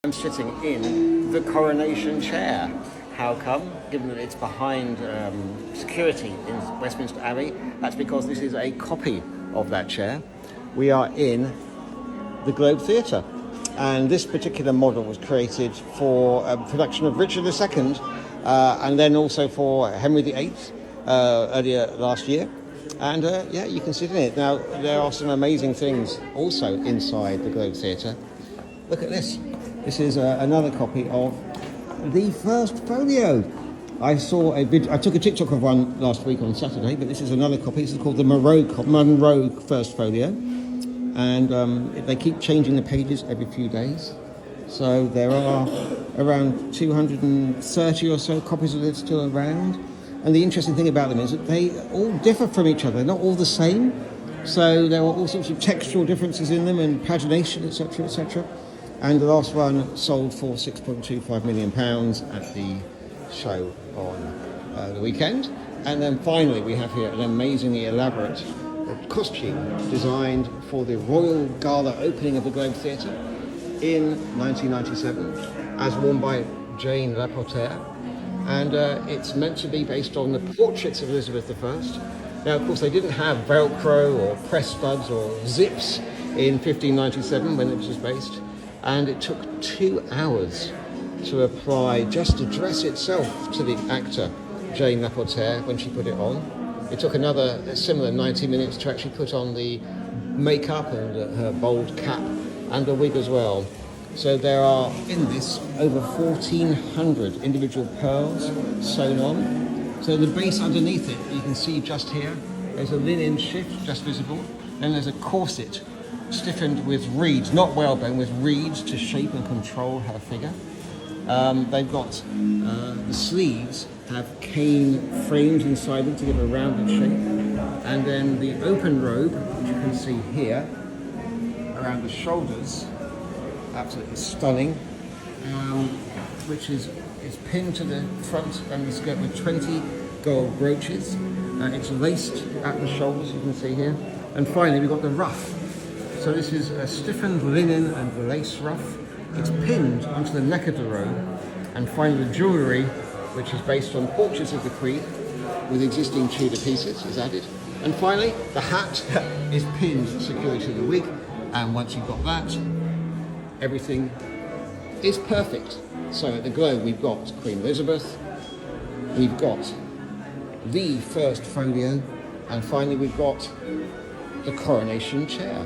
I'm sitting in the Coronation chair. How come? Given that it's behind security in Westminster Abbey, that's because this is a copy of that chair. We are in the Globe Theatre, and this particular model was created for a production of Richard II and then also for Henry VIII earlier last year. And yeah, you can sit in it. Now, there are some amazing things also inside the Globe Theatre. Look at this. This is another copy of the first folio. I saw a video. I took a TikTok of one last week on Saturday, but this is another copy. This is called the Monroe First Folio, and they keep changing the pages every few days. So there are around 230 or so copies of it still around. And the interesting thing about them is that they all differ from each other. They're not all the same. So there are all sorts of textual differences in them and pagination, etc., etc. And the last one sold for £6.25 million at the show on the weekend. And then finally we have here an amazingly elaborate costume designed for the Royal Gala opening of the Globe Theatre in 1997, as worn by Jane Laportaire. And it's meant to be based on the portraits of Elizabeth I. Now, of course, they didn't have Velcro or press studs or zips in 1597 when it was based. And it took 2 hours to apply just the dress itself to the actor Jane Laportaire when she put it on. It took another similar 90 minutes to actually put on the makeup and her bold cap and the wig as well. So there are in this over 1,400 individual pearls sewn on. So the base underneath it, you can see just here, there's a linen shift just visible. Then there's a corset stiffened with reeds, not whalebone, with reeds to shape and control her figure. They've got the sleeves have cane frames inside them to give a rounded shape, and then the open robe, which you can see here around the shoulders, absolutely stunning, which is pinned to the front and the skirt with 20 gold brooches. It's laced at the shoulders, you can see here, and finally we've got the ruff. So this is a stiffened linen and lace ruff. It's pinned onto the neck of the robe. And finally the jewellery, which is based on portraits of the Queen with existing Tudor pieces, is added. And finally, the hat is pinned securely to the wig. And once you've got that, everything is perfect. So at the Globe, we've got Queen Elizabeth, we've got the first folio, and finally we've got the Coronation chair.